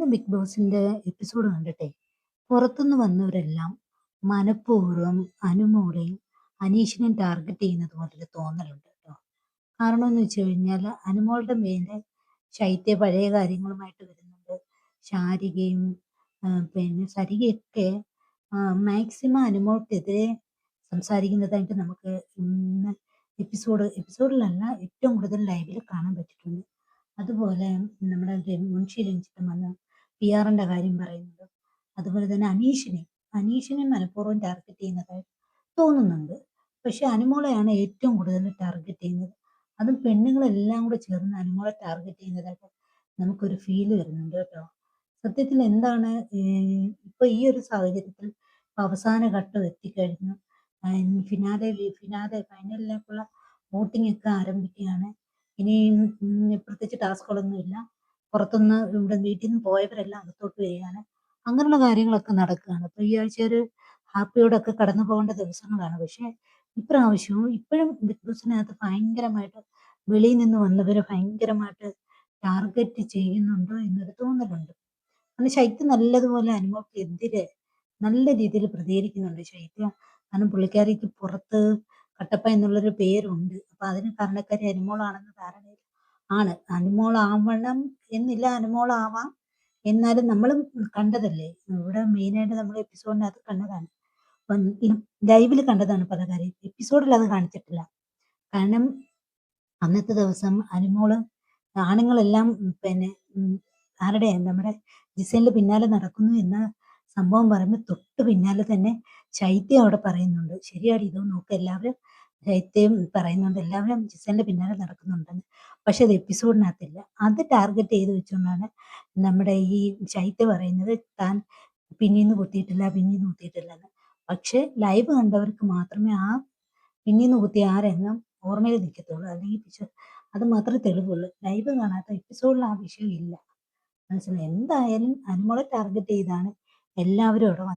ഇന്ന് ബിഗ് ബോസിന്റെ എപ്പിസോഡ് കണ്ടിട്ടെ പുറത്തുനിന്ന് വന്നവരെല്ലാം മനഃപൂർവ്വം അനുമോളെയും അനീഷിനെയും ടാർഗറ്റ് ചെയ്യുന്നത് പോലൊരു തോന്നലുണ്ട് കേട്ടോ. കാരണം എന്ന് വെച്ച് കഴിഞ്ഞാൽ അനുമോളുടെ മേലെ ശൈത്യ പഴയ കാര്യങ്ങളുമായിട്ട് വരുന്നുണ്ട്. ശാരികയും പിന്നെ സരികയൊക്കെ മാക്സിമം അനുമോൾക്കെതിരെ സംസാരിക്കുന്നതായിട്ട് നമുക്ക് ഇന്ന് എപ്പിസോഡിലല്ല ഏറ്റവും കൂടുതൽ ലൈവിൽ കാണാൻ പറ്റിയിട്ടുണ്ട്. അതുപോലെ നമ്മുടെ മുൻഷി രഞ്ജിത്തും വന്ന് പിആറിന്റെ കാര്യം പറയുന്നത്. അതുപോലെ തന്നെ അനീഷിനെ മനഃപൂർവ്വം ടാർഗറ്റ് ചെയ്യുന്നതായിട്ട് തോന്നുന്നുണ്ട്. പക്ഷെ അനുമോളെയാണ് ഏറ്റവും കൂടുതൽ ടാർഗറ്റ് ചെയ്യുന്നത്. അതും പെണ്ണുങ്ങളെല്ലാം കൂടെ ചേർന്ന് അനുമോളെ ടാർഗറ്റ് ചെയ്യുന്നതായിട്ട് നമുക്കൊരു ഫീല് വരുന്നുണ്ട് കേട്ടോ. സത്യത്തിൽ എന്താണ് ഇപ്പൊ ഈ ഒരു സാഹചര്യത്തിൽ അവസാന ഘട്ടം എത്തിക്കഴിഞ്ഞു. ഫൈനലിലേക്കുള്ള വോട്ടിംഗ് ഒക്കെ ആരംഭിക്കുകയാണ്. ഇനി പ്രത്യേകിച്ച് ടാസ്കുകളൊന്നും ഇല്ല. പുറത്തുനിന്ന് ഇവിടെ വീട്ടിൽ നിന്ന് പോയവരെല്ലാം അകത്തോട്ട് വരികയാണ്. അങ്ങനെയുള്ള കാര്യങ്ങളൊക്കെ നടക്കുകയാണ്. അപ്പൊ ഈ ആഴ്ച ഒരു ഹാപ്പിയോടൊക്കെ കടന്നു പോകേണ്ട ദിവസങ്ങളാണ്. പക്ഷെ ഇപ്രാവശ്യവും ഇപ്പോഴും ബിഗ് ബോസിനകത്ത് ഭയങ്കരമായിട്ട് വെളിയിൽ നിന്ന് വന്നവരെ ഭയങ്കരമായിട്ട് ടാർഗറ്റ് ചെയ്യുന്നുണ്ടോ എന്നൊരു തോന്നലുണ്ട്. കാരണം ശൈത്യം നല്ലതുപോലെ അനുമോൾക്കെതിരെ നല്ല രീതിയിൽ പ്രതികരിക്കുന്നുണ്ട് ശൈത്യം. കാരണം പുള്ളിക്കാരിക്ക് പുറത്ത് കട്ടപ്പ എന്നുള്ളൊരു പേരുണ്ട്. അപ്പൊ അതിന് കാരണക്കാരി അനുമോളാണെന്ന ധാരണയിൽ ആണ്. അനുമോളാവണം എന്നില്ല, അനുമോളാവാം. എന്നാലും നമ്മളും കണ്ടതല്ലേ. ഇവിടെ മെയിനായിട്ട് നമ്മൾ എപ്പിസോഡിനകത്ത് കണ്ടതാണ്. അപ്പം ലൈവിൽ കണ്ടതാണ് പല കാര്യം. എപ്പിസോഡിൽ അത് കാണിച്ചിട്ടില്ല. കാരണം അന്നത്തെ ദിവസം അനുമോള് ആണുങ്ങളെല്ലാം പിന്നെ ആരുടെ നമ്മുടെ ജിസേലിന്റെ പിന്നാലെ നടക്കുന്നു എന്ന സംഭവം പറയുമ്പോൾ തൊട്ട് പിന്നാലെ തന്നെ ശൈത്യം അവിടെ പറയുന്നുണ്ട്. ശരിയാണ്, ഇത് നോക്ക് എല്ലാവരും ശൈത്യം പറയുന്നുണ്ട്, എല്ലാവരും ജിസേലിന്റെ പിന്നാലെ നടക്കുന്നുണ്ടെന്ന്. പക്ഷെ അത് എപ്പിസോഡിനകത്തില്ല. അത് ടാർഗറ്റ് ചെയ്ത് വെച്ചുകൊണ്ടാണ് നമ്മുടെ ഈ ശൈത്യം പറയുന്നത് താൻ പിന്നീന്ന് കുത്തിയിട്ടില്ല എന്ന്. പക്ഷെ ലൈവ് കണ്ടവർക്ക് മാത്രമേ ആ പിന്നീന്ന് കുത്തിയ ആ രംഗം ഓർമ്മയിൽ നിൽക്കത്തുള്ളൂ. അല്ലെങ്കിൽ അത് മാത്രമേ തെളിവുള്ളൂ. ലൈവ് കാണാത്ത എപ്പിസോഡിൽ ആ വിഷയം ഇല്ല. മനസ്സിലായി. എന്തായാലും അനുമോളെ ടാർഗറ്റ് ചെയ്താണ് എല്ലാവരും അവിടെ